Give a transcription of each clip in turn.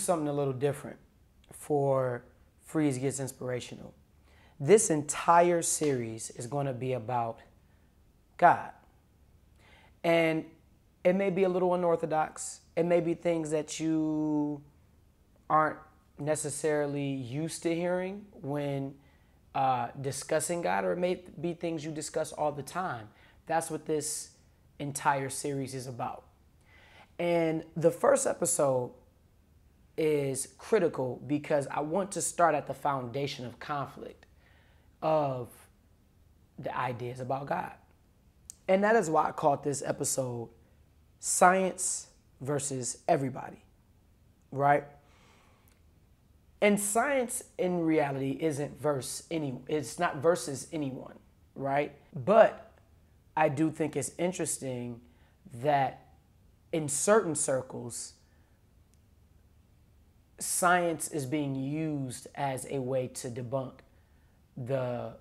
something a little different for Freeze Gets Inspirational. This entire series is going to be about God. And it may be a little unorthodox. It may be things that you aren't necessarily used to hearing when discussing God, or it may be things you discuss all the time. That's what this entire series is about. And the first episode is critical because I want to start at the foundation of conflict of the ideas about God. And that is why I called this episode Science versus Everybody, right? And science in reality it's not versus anyone, right? But I do think it's interesting that in certain circles, science is being used as a way to debunk the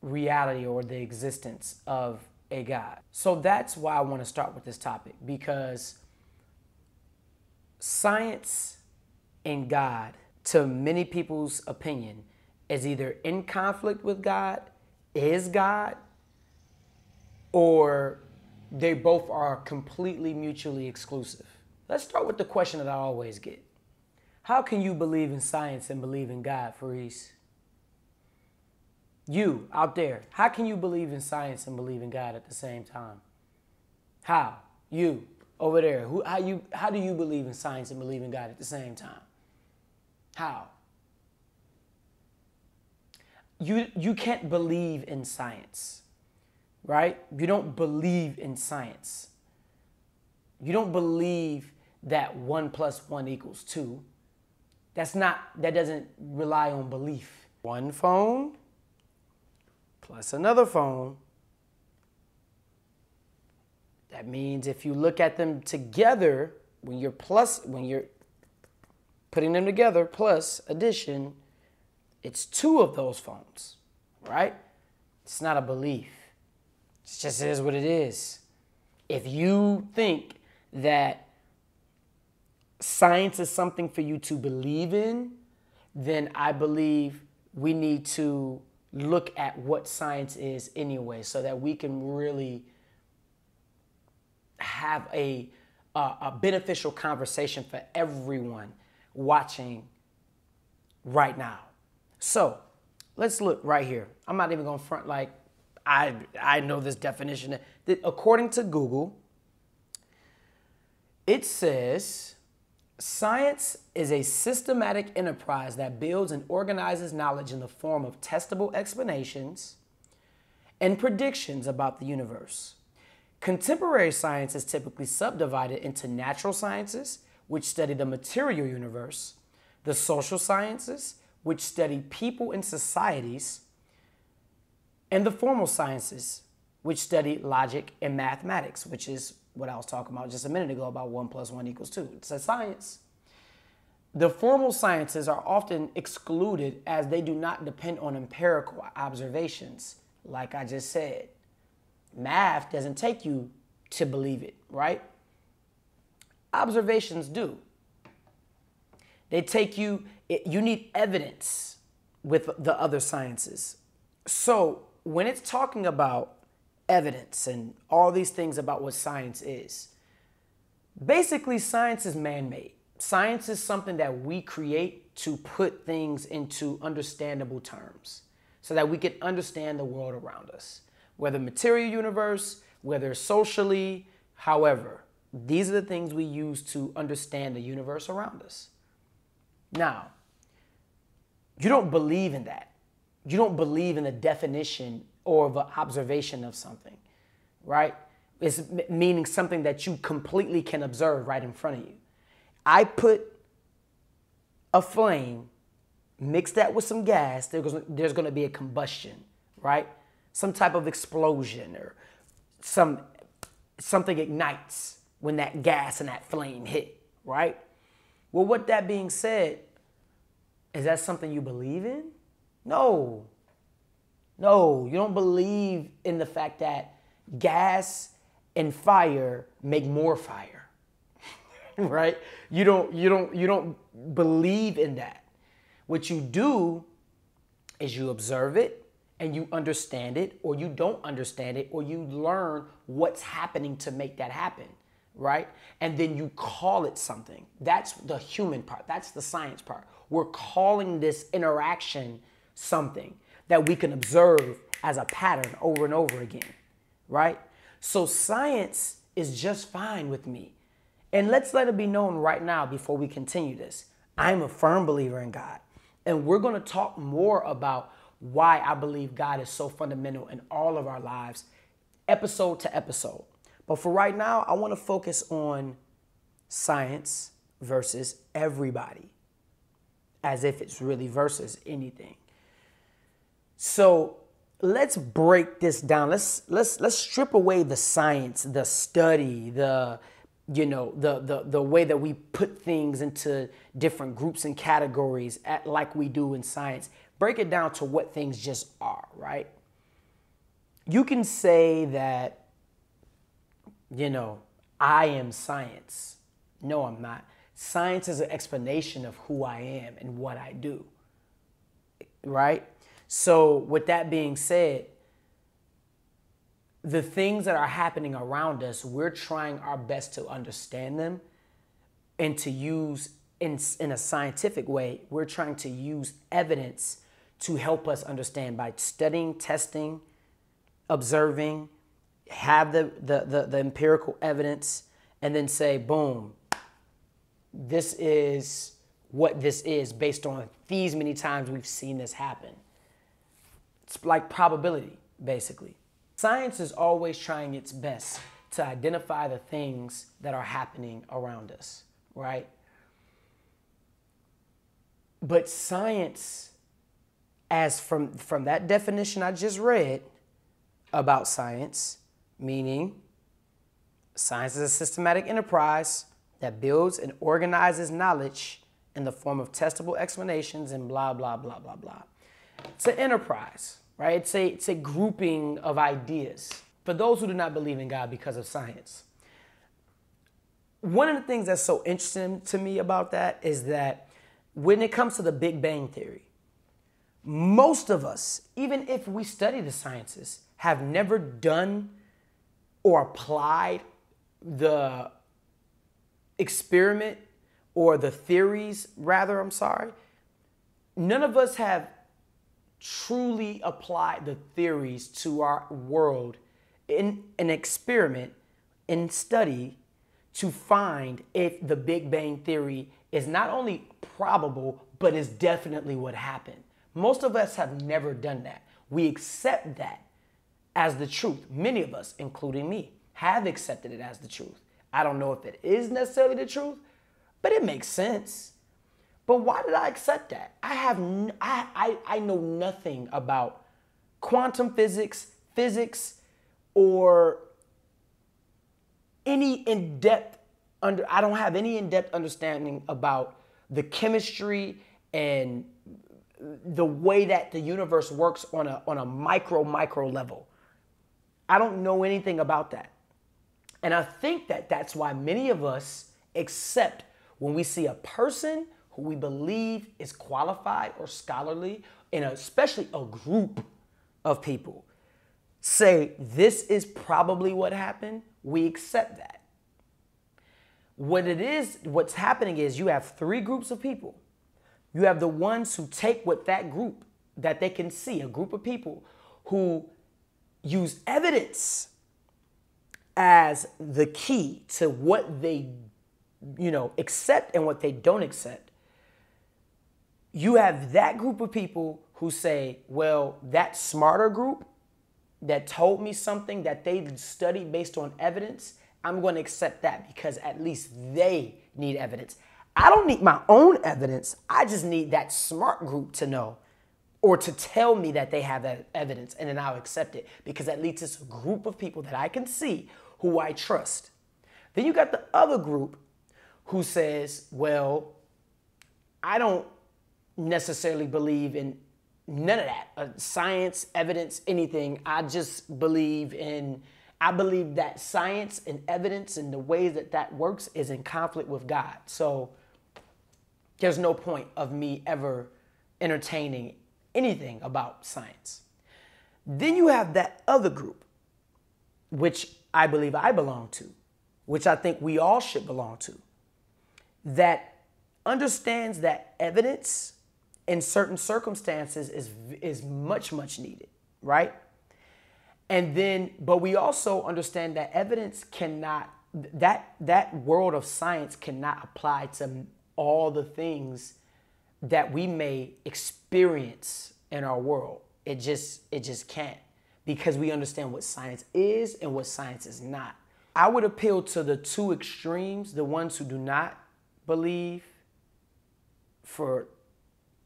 reality or the existence of a God. So that's why I want to start with this topic, because science and God, to many people's opinion, is either in conflict with God, is God, or they both are completely mutually exclusive. Let's start with the question that I always get. How can you believe in science and believe in God, Faris? You out there, how can you believe in science and believe in God at the same time? How? You over there, how do you believe in science and believe in God at the same time? How? You can't believe in science, right? You don't believe in science. You don't believe that 1 + 1 = 2. That doesn't rely on belief. One phone plus another phone. That means if you look at them together, when you're putting them together, plus addition, it's 2 of those phones, right? It's not a belief. It just is what it is. If you think that science is something for you to believe in, then I believe we need to look at what science is anyway, so that we can really have a beneficial conversation for everyone watching right now. So let's look right here. I'm not even going to front like I know this definition. According to Google, it says science is a systematic enterprise that builds and organizes knowledge in the form of testable explanations and predictions about the universe. Contemporary science is typically subdivided into natural sciences, which study the material universe, the social sciences, which study people and societies, and the formal sciences, which study logic and mathematics, which is what I was talking about just a minute ago about 1 + 1 = 2. It's a science. The formal sciences are often excluded as they do not depend on empirical observations, like I just said. Math doesn't take you to believe it, right? Observations do. They take you need evidence with the other sciences. So when it's talking about evidence and all these things about what science is, basically science is man-made. Science is something that we create to put things into understandable terms so that we can understand the world around us, whether material universe, whether socially, however. These are the things we use to understand the universe around us. Now, you don't believe in that. You don't believe in the definition or the observation of something, right? It's meaning something that you completely can observe right in front of you. I put a flame, mix that with some gas, there's going to be a combustion, right? Some type of explosion or something ignites when that gas and that flame hit, right? Well, with that being said, is that something you believe in? No. No, you don't believe in the fact that gas and fire make more fire. right? You don't believe in that. What you do is you observe it and you understand it, or you don't understand it, or you learn what's happening to make that happen, right? And then you call it something. That's the human part. That's the science part. We're calling this interaction something that we can observe as a pattern over and over again, right? So science is just fine with me. And let's let it be known right now before we continue this. I'm a firm believer in God. And we're going to talk more about why I believe God is so fundamental in all of our lives, episode to episode. But for right now, I want to focus on science versus everybody, as if it's really versus anything. So let's break this down. Let's strip away the science, the study, the way that we put things into different groups and categories like we do in science. Break it down to what things just are, right? You can say that, I am science. No, I'm not. Science is an explanation of who I am and what I do, right? So with that being said, the things that are happening around us, we're trying our best to understand them and to use in a scientific way. We're trying to use evidence to help us understand by studying, testing, observing, have the empirical evidence, and then say, boom, this is what this is based on these many times we've seen this happen. It's like probability, basically. Science is always trying its best to identify the things that are happening around us, right? But science, as from that definition I just read about science, meaning science is a systematic enterprise that builds and organizes knowledge in the form of testable explanations and blah, blah, blah, blah, blah. It's an enterprise, right? It's a grouping of ideas for those who do not believe in God because of science. One of the things that's so interesting to me about that is that when it comes to the Big Bang Theory, most of us, even if we study the sciences, have never done or applied the experiment or the theories, rather, none of us have truly applied the theories to our world in an experiment, in study, to find if the Big Bang Theory is not only probable, but is definitely what happened. Most of us have never done that. We accept that as the truth. Many of us, including me, have accepted it as the truth. I don't know if it is necessarily the truth, but it makes sense. But why did I accept that? I know nothing about quantum physics, or any in-depth I don't have any in-depth understanding about the chemistry and the way that the universe works on a micro level. I don't know anything about that. And I think that that's why many of us accept when we see a person who we believe is qualified or scholarly, and especially a group of people, say this is probably what happened, we accept that. What's happening is you have three groups of people. You have the ones who take what that group that they can see, a group of people who use evidence as the key to what they, accept and what they don't accept. You have that group of people who say, well, that smarter group that told me something that they studied based on evidence, I'm going to accept that because at least they need evidence. I don't need my own evidence. I just need that smart group to know or to tell me that they have that evidence, and then I'll accept it because at least it's a group of people that I can see who I trust. Then you got the other group who says, well, I don't necessarily believe in none of that, science, evidence, anything. I just believe in, I believe that science and evidence and the ways that that works is in conflict with God. So there's no point of me ever entertaining anything about science. Then you have that other group, which I believe I belong to, which I think we all should belong to, that understands that evidence in certain circumstances is much, much needed, right? And then, but we also understand that evidence cannot, that world of science cannot apply to all the things that we may experience in our world. It just can't, because we understand what science is and what science is not. I would appeal to the two extremes, the ones who do not believe for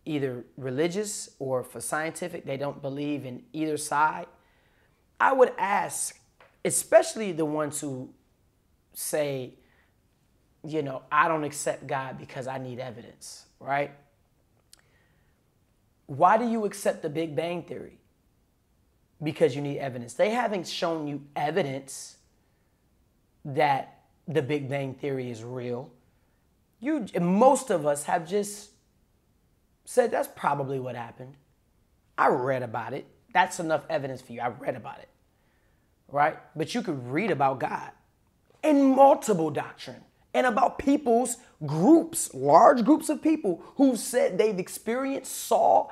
either religious or for scientific. They don't believe in either side. I would ask, especially the ones who say, you know, I don't accept God because I need evidence, right? Why do you accept the Big Bang Theory? Because you need evidence. They haven't shown you evidence that the Big Bang Theory is real. Most of us have just said that's probably what happened. I read about it. That's enough evidence for you. I read about it, right? But you could read about God in multiple doctrine and about people's groups, large groups of people who said they've experienced, saw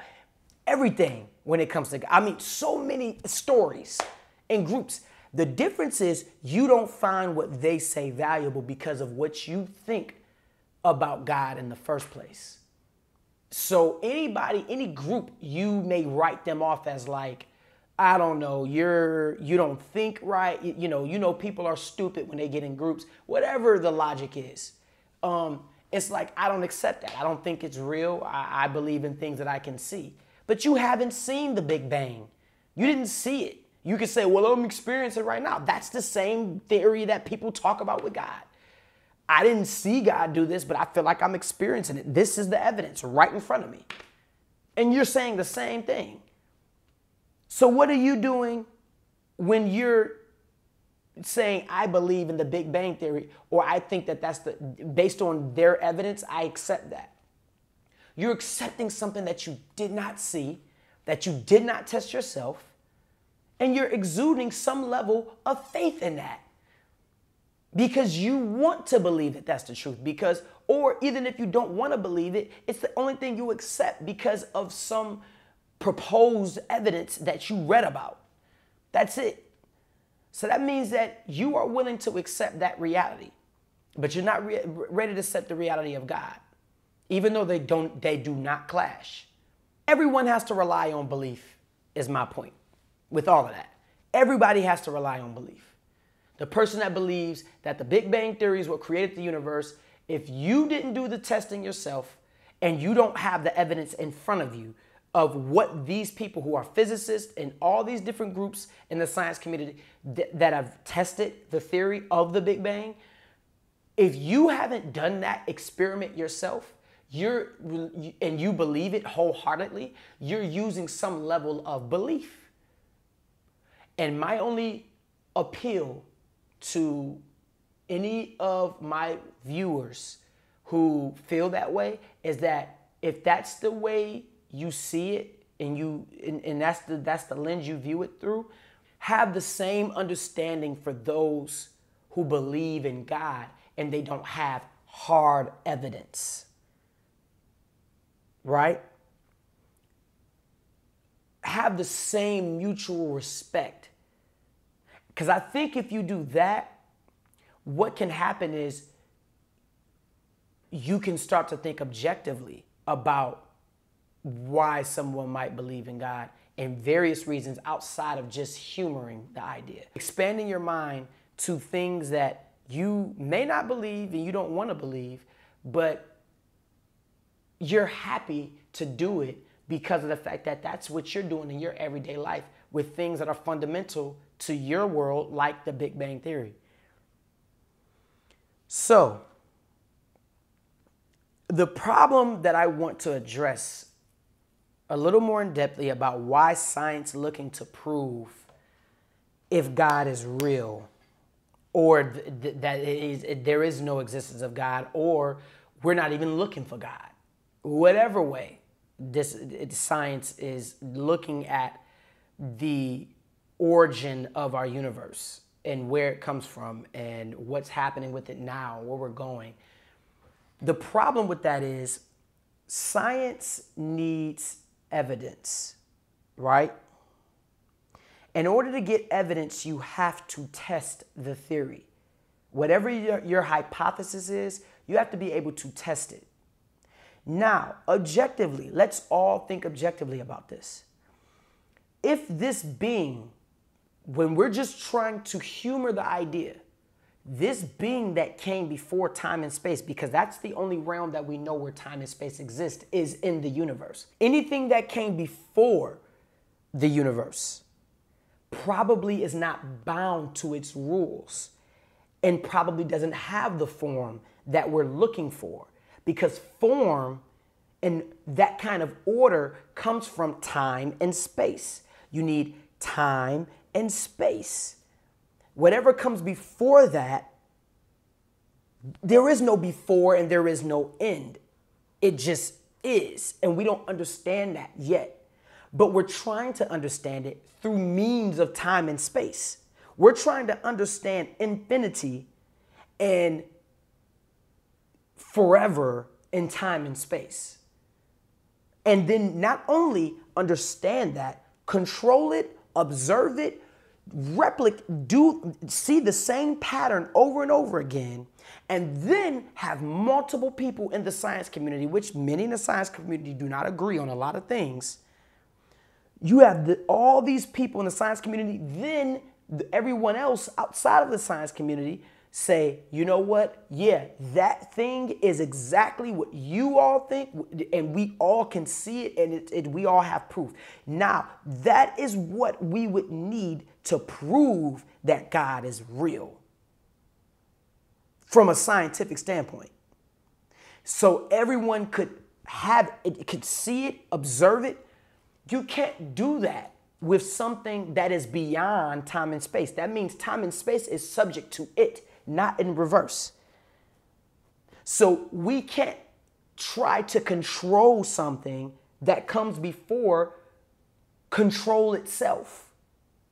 everything when it comes to God. I mean, so many stories and groups. The difference is you don't find what they say valuable because of what you think about God in the first place. So anybody, any group, you may write them off as like, I don't know, you don't think right. You know, people are stupid when they get in groups, whatever the logic is. It's like, I don't accept that. I don't think it's real. I believe in things that I can see. But you haven't seen the Big Bang. You didn't see it. You could say, well, I'm experiencing it right now. That's the same theory that people talk about with God. I didn't see God do this, but I feel like I'm experiencing it. This is the evidence right in front of me. And you're saying the same thing. So what are you doing when you're saying, I believe in the Big Bang Theory, or I think that based on their evidence, I accept that? You're accepting something that you did not see, that you did not test yourself, and you're exuding some level of faith in that. Because you want to believe that that's the truth. Or even if you don't want to believe it, it's the only thing you accept because of some proposed evidence that you read about. That's it. So that means that you are willing to accept that reality, but you're not ready to accept the reality of God, even though they do not clash. Everyone has to rely on belief, is my point with all of that. Everybody has to rely on belief. The person that believes that the Big Bang Theory is what created the universe, if you didn't do the testing yourself and you don't have the evidence in front of you of what these people who are physicists and all these different groups in the science community that have tested the theory of the Big Bang, if you haven't done that experiment yourself, and you believe it wholeheartedly, you're using some level of belief. And my only appeal to any of my viewers who feel that way is that if that's the way you see it and that's the lens you view it through, have the same understanding for those who believe in God and they don't have hard evidence. Right? Have the same mutual respect. Because I think if you do that, what can happen is you can start to think objectively about why someone might believe in God and various reasons outside of just humoring the idea. Expanding your mind to things that you may not believe and you don't want to believe, but you're happy to do it because of the fact that that's what you're doing in your everyday life with things that are fundamental to your world, like the Big Bang Theory. So, the problem that I want to address a little more in depthly about why science looking to prove if God is real, or there is no existence of God, or we're not even looking for God. Whatever way science is looking at the origin of our universe and where it comes from and what's happening with it now, where we're going. The problem with that is science needs evidence, right? In order to get evidence, you have to test the theory. Whatever your hypothesis is, you have to be able to test it. Now, objectively, let's all think objectively about this. If this being, when we're just trying to humor the idea, this being that came before time and space, because that's the only realm that we know where time and space exist, is in the universe. Anything that came before the universe probably is not bound to its rules and probably doesn't have the form that we're looking for, because form and that kind of order comes from time and space. You need time and space. Whatever comes before that, there is no before and there is no end. It just is. And we don't understand that yet. But we're trying to understand it through means of time and space. We're trying to understand infinity and forever in time and space. And then not only understand that, control it, observe it, see the same pattern over and over again, and then have multiple people in the science community, which many in the science community do not agree on a lot of things. You have all these people in the science community, then everyone else outside of the science community say, you know what? Yeah, that thing is exactly what you all think, and we all can see it, and we all have proof. Now, that is what we would need to prove that God is real from a scientific standpoint. So everyone could see it, observe it. You can't do that with something that is beyond time and space. That means time and space is subject to it, not in reverse. So we can't try to control something that comes before control itself,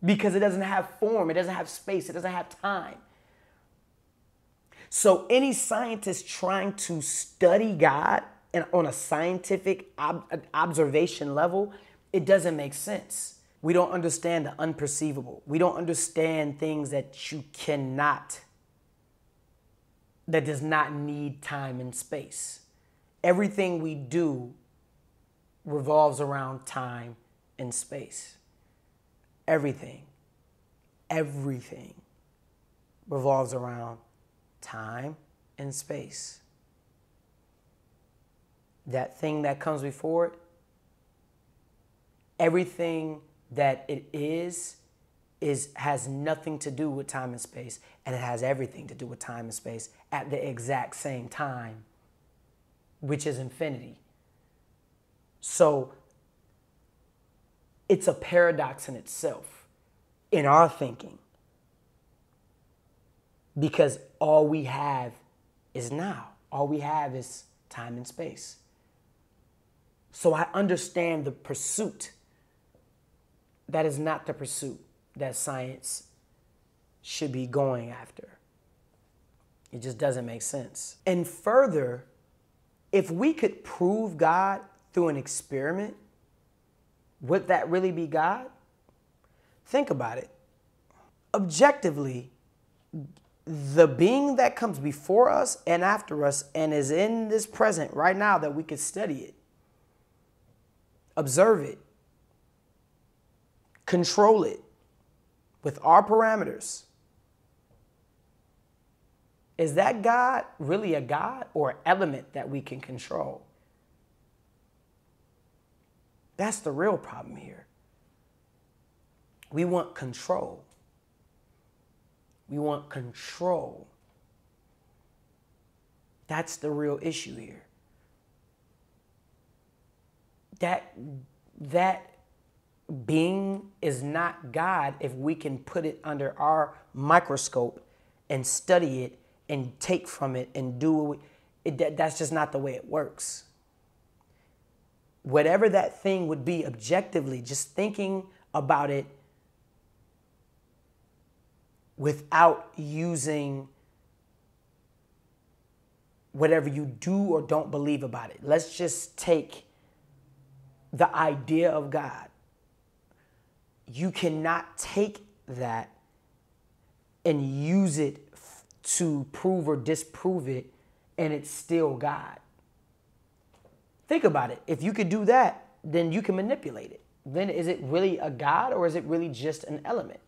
because it doesn't have form, it doesn't have space, it doesn't have time. So any scientist trying to study God and on a scientific observation level, it doesn't make sense. We don't understand the unperceivable. We don't understand things that that does not need time and space. Everything we do revolves around time and space. Everything revolves around time and space. That thing that comes before it, everything that it has nothing to do with time and space, and it has everything to do with time and space at the exact same time, which is infinity. So it's a paradox in itself in our thinking, because all we have is now. All we have is time and space. So I understand the pursuit. That is not the pursuit that science should be going after. It just doesn't make sense. And further, if we could prove God through an experiment, would that really be God? Think about it. Objectively, the being that comes before us and after us and is in this present right now, that we could study it, observe it, control it with our parameters. Is that God really a God or an element that we can control? That's the real problem here. We want control. We want control. That's the real issue here. being is not God if we can put it under our microscope and study it and take from it and do it. That's just not the way it works. Whatever that thing would be objectively, just thinking about it without using whatever you do or don't believe about it. Let's just take the idea of God. You cannot take that and use it to prove or disprove it, and it's still God. Think about it. If you could do that, then you can manipulate it. Then is it really a God, or is it really just an element?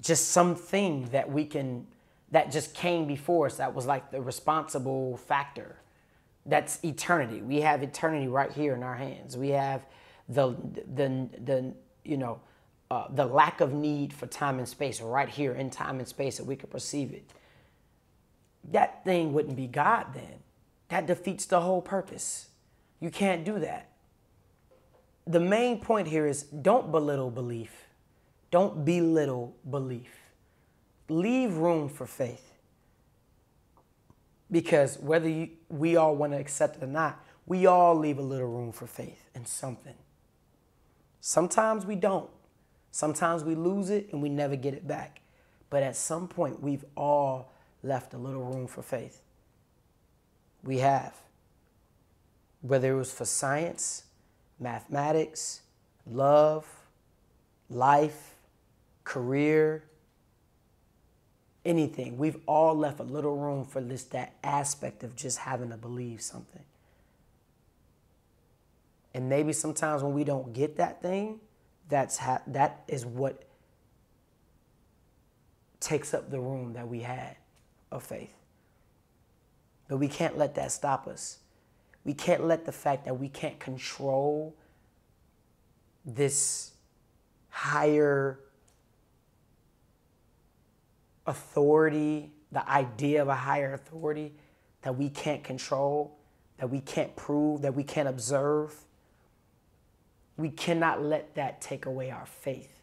Just something that just came before us, that was like the responsible factor. That's eternity. We have eternity right here in our hands. We have the lack of need for time and space right here in time and space that we could perceive it. That thing wouldn't be God then. That defeats the whole purpose. You can't do that. The main point here is don't belittle belief. Don't belittle belief. Leave room for faith. Because whether we all want to accept it or not, we all leave a little room for faith in something. Sometimes we don't. Sometimes we lose it and we never get it back. But at some point, we've all left a little room for faith. We have. Whether it was for science, mathematics, love, life, career, anything. We've all left a little room for that aspect of just having to believe something. And maybe sometimes when we don't get that thing, that is what takes up the room that we had of faith. But we can't let that stop us. We can't let the fact that we can't control this higher authority, the idea of a higher authority that we can't control, that we can't prove, that we can't observe. We cannot let that take away our faith.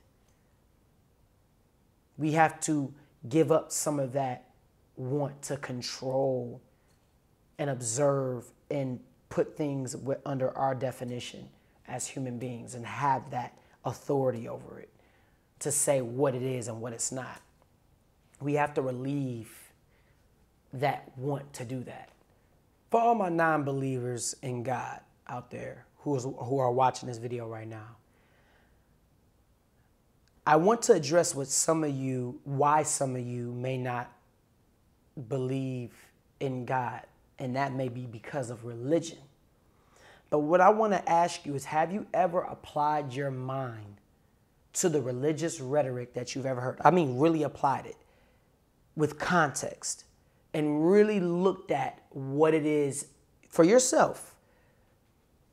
We have to give up some of that want to control and observe and put things under our definition as human beings and have that authority over it to say what it is and what it's not. We have to relieve that want to do that. For all my non-believers in God out there who are watching this video right now, I want to address why some of you may not believe in God, and that may be because of religion. But what I want to ask you is, have you ever applied your mind to the religious rhetoric that you've ever heard? I mean, really applied it with context and really looked at what it is for yourself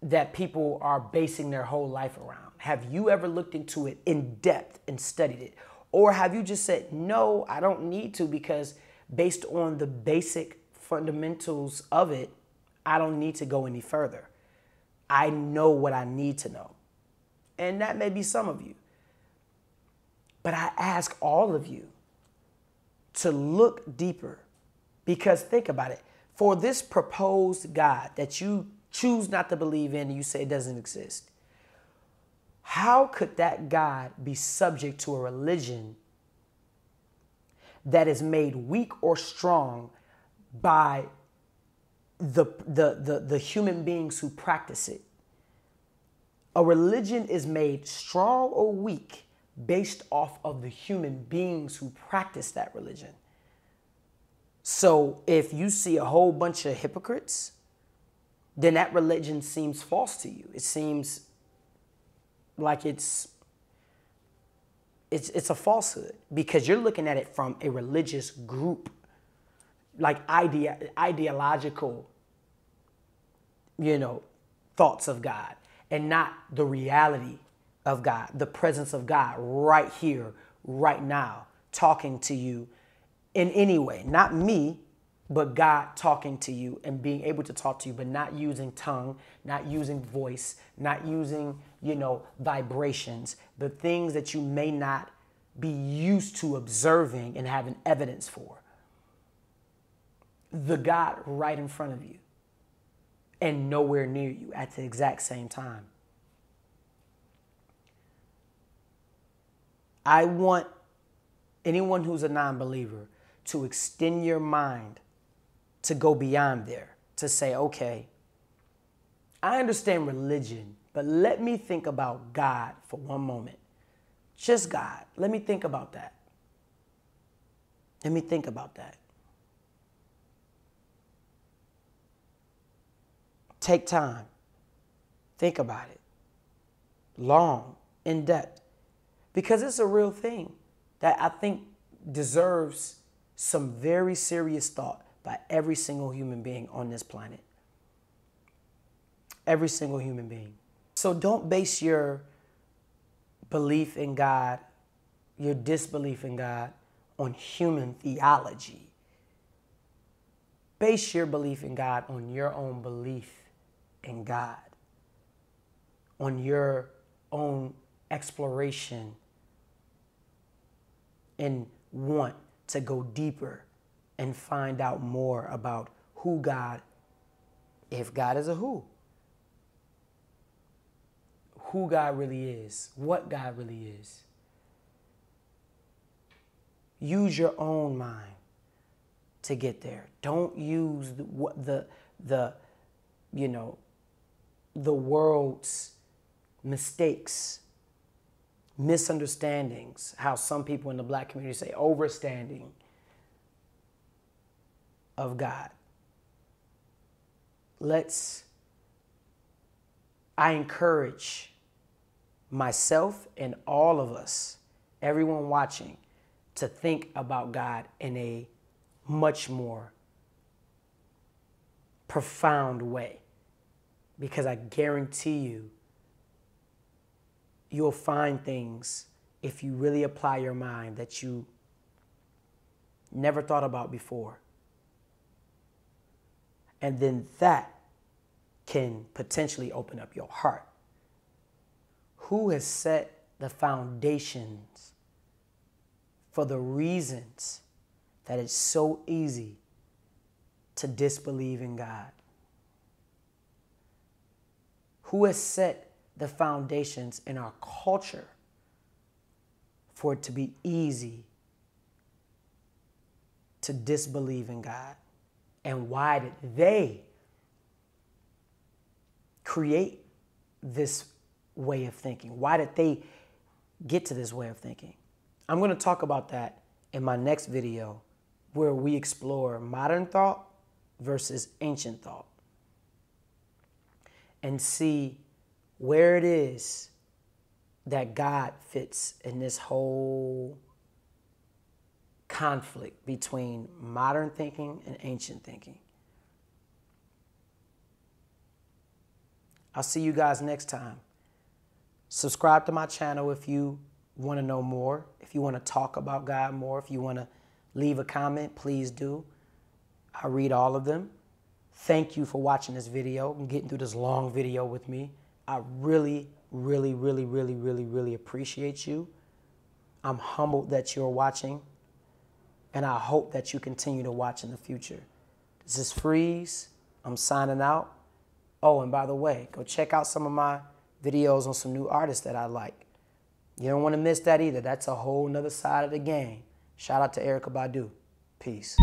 that people are basing their whole life around? Have you ever looked into it in depth and studied it? Or have you just said, no, I don't need to, because based on the basic fundamentals of it, I don't need to go any further. I know what I need to know. And that may be some of you. But I ask all of you to look deeper, because think about it. For this proposed God that you choose not to believe in and you say it doesn't exist, how could that God be subject to a religion that is made weak or strong by the human beings who practice it? A religion is made strong or weak based off of the human beings who practice that religion. So if you see a whole bunch of hypocrites, then that religion seems false to you. It seems like it's a falsehood, because you're looking at it from a religious group, like ideological, thoughts of God, and not the reality of God, the presence of God right here, right now, talking to you in any way. Not me, but God talking to you and being able to talk to you, but not using tongue, not using voice, not using, vibrations, the things that you may not be used to observing and having evidence for. The God right in front of you and nowhere near you at the exact same time. I want anyone who's a non-believer to extend your mind to go beyond there, to say, okay, I understand religion, but let me think about God for one moment. Just God. Let me think about that. Let me think about that. Take time. Think about it. Long, in depth. Because it's a real thing that I think deserves some very serious thought by every single human being on this planet. Every single human being. So don't base your belief in God, your disbelief in God, on human theology. Base your belief in God on your own belief in God, on your own exploration and want to go deeper and find out more about who God, if God is a who God really is, what God really is. Use your own mind to get there. Don't use the world's mistakes, misunderstandings, how some people in the black community say overstanding of God. I encourage myself and all of us, everyone watching, to think about God in a much more profound way. Because I guarantee you'll find things, if you really apply your mind, that you never thought about before. And then that can potentially open up your heart. Who has set the foundations for the reasons that it's so easy to disbelieve in God? Who has set the foundations in our culture for it to be easy to disbelieve in God? And why did they create this way of thinking? Why did they get to this way of thinking? I'm going to talk about that in my next video, where we explore modern thought versus ancient thought and see where it is that God fits in this whole conflict between modern thinking and ancient thinking. I'll see you guys next time. Subscribe to my channel if you want to know more, if you want to talk about God more, if you want to leave a comment, please do. I read all of them. Thank you for watching this video and getting through this long video with me. I really, really, really, really, really, really appreciate you. I'm humbled that you're watching, and I hope that you continue to watch in the future. This is Freeze. I'm signing out. Oh, and by the way, go check out some of my videos on some new artists that I like. You don't want to miss that either. That's a whole nother side of the game. Shout out to Erykah Badu. Peace.